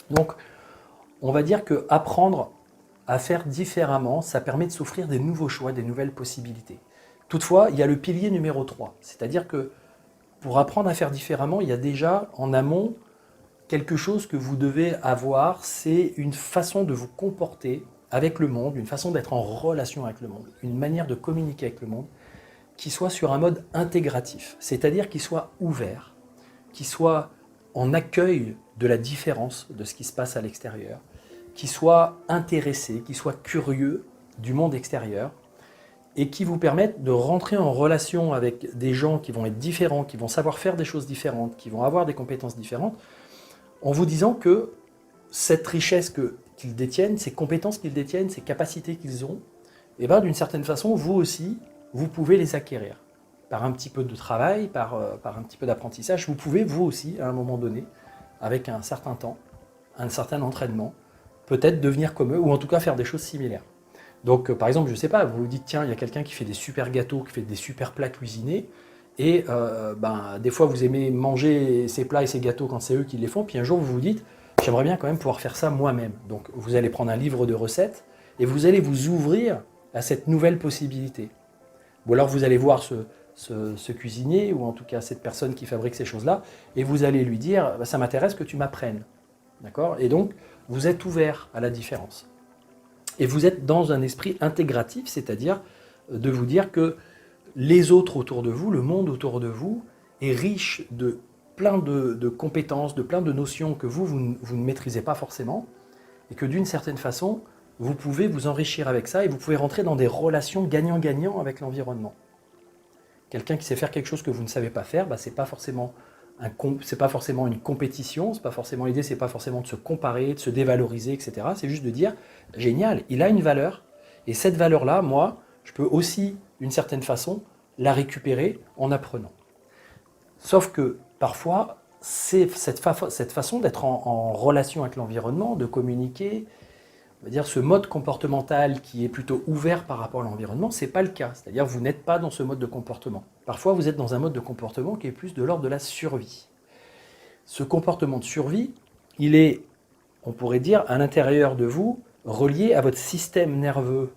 Donc, on va dire qu'apprendre à faire différemment, ça permet de s'offrir des nouveaux choix, des nouvelles possibilités. Toutefois, il y a le pilier numéro 3, c'est-à-dire que pour apprendre à faire différemment, il y a déjà en amont quelque chose que vous devez avoir, c'est une façon de vous comporter avec le monde, une façon d'être en relation avec le monde, une manière de communiquer avec le monde qui soit sur un mode intégratif, c'est-à-dire qui soit ouvert, qui soit en accueil de la différence de ce qui se passe à l'extérieur, qui soit intéressé, qui soit curieux du monde extérieur et qui vous permette de rentrer en relation avec des gens qui vont être différents, qui vont savoir faire des choses différentes, qui vont avoir des compétences différentes, en vous disant que cette richesse qu'ils détiennent, ces compétences qu'ils détiennent, ces capacités qu'ils ont, et ben, d'une certaine façon, vous aussi, vous pouvez les acquérir. Par un petit peu de travail, par un petit peu d'apprentissage, vous pouvez, vous aussi, à un moment donné, avec un certain temps, un certain entraînement, peut-être devenir comme eux, ou en tout cas faire des choses similaires. Donc, par exemple, je ne sais pas, vous vous dites, tiens, il y a quelqu'un qui fait des super gâteaux, qui fait des super plats cuisinés, et des fois, vous aimez manger ces plats et ces gâteaux quand c'est eux qui les font, puis un jour, vous vous dites, j'aimerais bien quand même pouvoir faire ça moi-même. Donc, vous allez prendre un livre de recettes, et vous allez vous ouvrir à cette nouvelle possibilité. Ou alors, vous allez voir ce cuisinier, ou en tout cas cette personne qui fabrique ces choses-là, et vous allez lui dire, ça m'intéresse que tu m'apprennes. D'accord ? Et donc, vous êtes ouvert à la différence. Et vous êtes dans un esprit intégratif, c'est-à-dire de vous dire que les autres autour de vous, le monde autour de vous, est riche de plein de compétences, de plein de notions que vous ne maîtrisez pas forcément, et que d'une certaine façon, vous pouvez vous enrichir avec ça, et vous pouvez rentrer dans des relations gagnant-gagnant avec l'environnement. Quelqu'un qui sait faire quelque chose que vous ne savez pas faire, c'est pas forcément une compétition, c'est pas forcément l'idée, c'est pas forcément de se comparer, de se dévaloriser, etc. C'est juste de dire, génial, il a une valeur, et cette valeur-là, moi, je peux aussi, d'une certaine façon, la récupérer en apprenant. Sauf que parfois, c'est cette façon d'être en relation avec l'environnement, de communiquer, on va dire ce mode comportemental qui est plutôt ouvert par rapport à l'environnement, ce n'est pas le cas. C'est-à-dire que vous n'êtes pas dans ce mode de comportement. Parfois, vous êtes dans un mode de comportement qui est plus de l'ordre de la survie. Ce comportement de survie, il est, on pourrait dire, à l'intérieur de vous, relié à votre système nerveux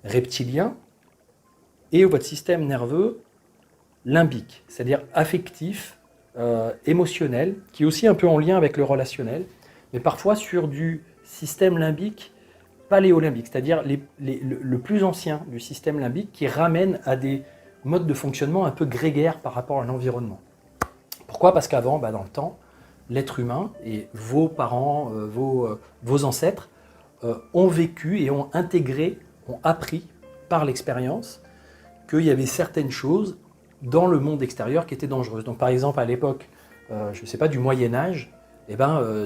reptilien et à votre système nerveux limbique, c'est-à-dire affectif, émotionnel, qui est aussi un peu en lien avec le relationnel, mais parfois sur du système limbique paléolimbique, c'est-à-dire le plus ancien du système limbique qui ramène à des modes de fonctionnement un peu grégaires par rapport à l'environnement. Pourquoi ? Parce qu'avant, dans le temps, l'être humain et vos parents, vos ancêtres ont vécu et ont intégré, ont appris par l'expérience qu'il y avait certaines choses dans le monde extérieur qui étaient dangereuses. Donc par exemple à l'époque, je ne sais pas, du Moyen-Âge,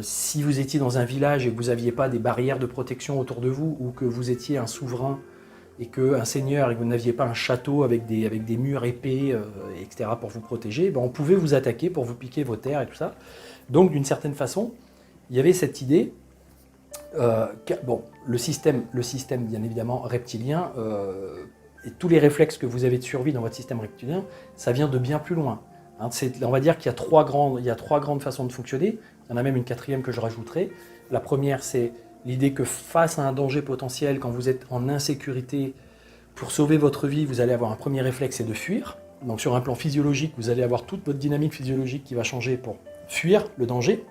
si vous étiez dans un village et que vous n'aviez pas des barrières de protection autour de vous, ou que vous étiez un souverain et qu'un seigneur et que vous n'aviez pas un château avec des murs épais, etc. pour vous protéger, on pouvait vous attaquer pour vous piquer vos terres et tout ça. Donc d'une certaine façon, il y avait cette idée, le système bien évidemment reptilien, et tous les réflexes que vous avez de survie dans votre système reptilien, ça vient de bien plus loin. On va dire qu'il y a trois grandes façons de fonctionner. Il y en a même une quatrième que je rajouterai. La première, c'est l'idée que face à un danger potentiel, quand vous êtes en insécurité, pour sauver votre vie, vous allez avoir un premier réflexe, c'est de fuir. Donc sur un plan physiologique, vous allez avoir toute votre dynamique physiologique qui va changer pour fuir le danger.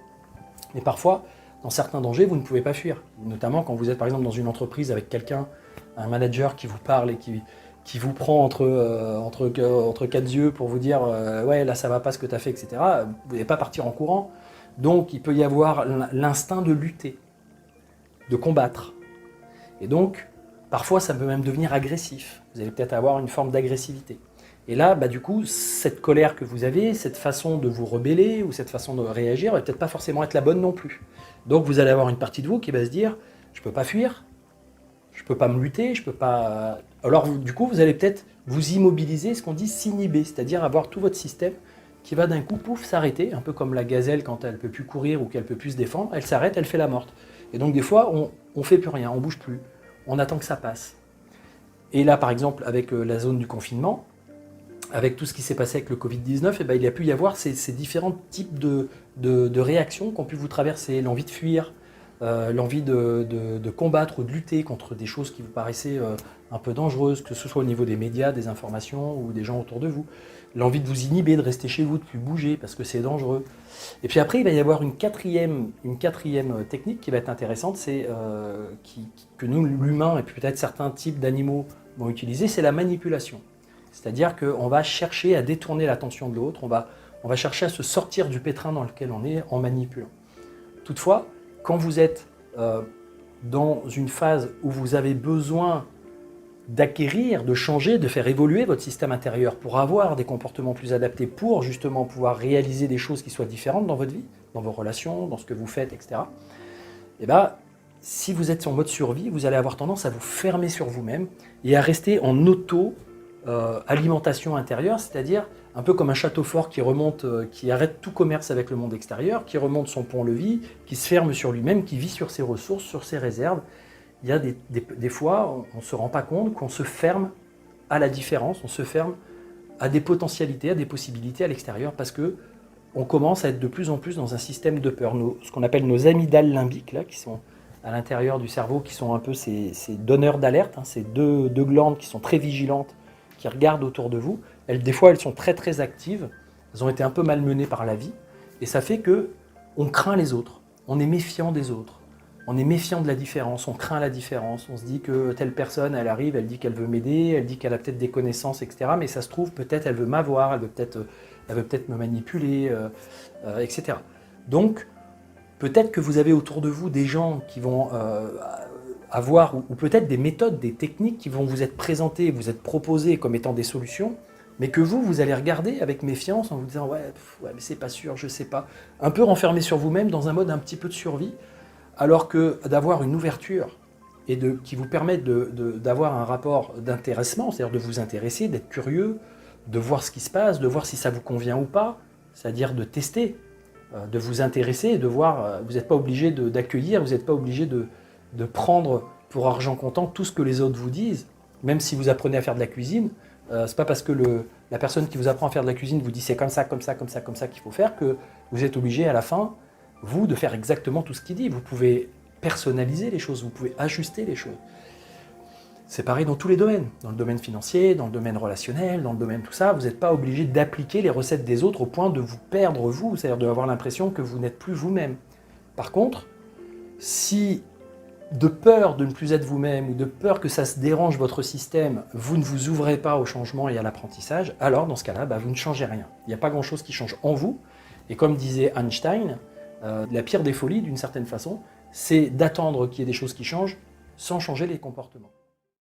Mais parfois, dans certains dangers, vous ne pouvez pas fuir. Notamment quand vous êtes par exemple dans une entreprise avec quelqu'un, un manager qui vous parle et qui vous prend entre quatre yeux pour vous dire ouais, là ça va pas ce que tu as fait, etc. Vous n'allez pas partir en courant. Donc il peut y avoir l'instinct de lutter, de combattre. Et donc, parfois ça peut même devenir agressif. Vous allez peut-être avoir une forme d'agressivité. Et là, du coup, cette colère que vous avez, cette façon de vous rebeller ou cette façon de réagir, va peut-être pas forcément être la bonne non plus. Donc vous allez avoir une partie de vous qui va se dire je peux pas fuir, je peux pas me lutter, je peux pas. Alors du coup, vous allez peut-être vous immobiliser, ce qu'on dit s'inhiber, c'est-à-dire avoir tout votre système qui va d'un coup, pouf, s'arrêter, un peu comme la gazelle quand elle peut plus courir ou qu'elle peut plus se défendre, elle s'arrête, elle fait la morte. Et donc des fois, on fait plus rien, on bouge plus, on attend que ça passe. Et là, par exemple, avec la zone du confinement, avec tout ce qui s'est passé avec le Covid-19, il a pu y avoir ces différents types de réactions qui ont pu vous traverser, l'envie de fuir, l'envie de combattre ou de lutter contre des choses qui vous paraissaient un peu dangereuses, que ce soit au niveau des médias, des informations ou des gens autour de vous. L'envie de vous inhiber, de rester chez vous, de ne plus bouger parce que c'est dangereux. Et puis après, il va y avoir une quatrième technique qui va être intéressante, c'est que nous, l'humain, et puis peut-être certains types d'animaux vont utiliser, c'est la manipulation. C'est-à-dire qu'on va chercher à détourner l'attention de l'autre, on va chercher à se sortir du pétrin dans lequel on est en manipulant. Toutefois, quand vous êtes dans une phase où vous avez besoin d'acquérir, de changer, de faire évoluer votre système intérieur pour avoir des comportements plus adaptés, pour justement pouvoir réaliser des choses qui soient différentes dans votre vie, dans vos relations, dans ce que vous faites, etc. Et bien, si vous êtes en mode survie, vous allez avoir tendance à vous fermer sur vous-même et à rester en auto-alimentation intérieure, c'est-à-dire un peu comme un château fort qui remonte, qui arrête tout commerce avec le monde extérieur, qui remonte son pont-levis, qui se ferme sur lui-même, qui vit sur ses ressources, sur ses réserves. Il y a des fois, on ne se rend pas compte qu'on se ferme à la différence, on se ferme à des potentialités, à des possibilités à l'extérieur, parce que on commence à être de plus en plus dans un système de peur. Ce qu'on appelle nos amygdales limbiques, là, qui sont à l'intérieur du cerveau, qui sont un peu ces donneurs d'alerte, hein, ces deux glandes qui sont très vigilantes, qui regardent autour de vous. Des fois, elles sont très très actives, elles ont été un peu malmenées par la vie, et ça fait qu'on craint les autres, on est méfiant des autres. On est méfiant de la différence, on craint la différence, on se dit que telle personne, elle arrive, elle dit qu'elle veut m'aider, elle dit qu'elle a peut-être des connaissances, etc. Mais ça se trouve, peut-être elle veut m'avoir, elle veut peut-être me manipuler, etc. Donc, peut-être que vous avez autour de vous des gens qui vont avoir, ou peut-être des méthodes, des techniques qui vont vous être présentées, vous être proposées comme étant des solutions, mais que vous allez regarder avec méfiance en vous disant « ouais, mais c'est pas sûr, je sais pas ». Un peu renfermé sur vous-même dans un mode un petit peu de survie, alors que d'avoir une ouverture et qui vous permet d'avoir un rapport d'intéressement, c'est-à-dire de vous intéresser, d'être curieux, de voir ce qui se passe, de voir si ça vous convient ou pas, c'est-à-dire de tester, de vous intéresser et de voir, vous n'êtes pas obligé d'accueillir, vous n'êtes pas obligé de prendre pour argent comptant tout ce que les autres vous disent, même si vous apprenez à faire de la cuisine, c'est pas parce que la personne qui vous apprend à faire de la cuisine vous dit c'est comme ça, comme ça, comme ça, comme ça qu'il faut faire que vous êtes obligé à la fin vous, de faire exactement tout ce qu'il dit. Vous pouvez personnaliser les choses, vous pouvez ajuster les choses. C'est pareil dans tous les domaines, dans le domaine financier, dans le domaine relationnel, dans le domaine tout ça, vous n'êtes pas obligé d'appliquer les recettes des autres au point de vous perdre vous, c'est-à-dire d'avoir l'impression que vous n'êtes plus vous-même. Par contre, si de peur de ne plus être vous-même ou de peur que ça se dérange votre système, vous ne vous ouvrez pas au changement et à l'apprentissage, alors dans ce cas-là, vous ne changez rien. Il n'y a pas grand-chose qui change en vous. Et comme disait Einstein, la pire des folies, d'une certaine façon, c'est d'attendre qu'il y ait des choses qui changent sans changer les comportements.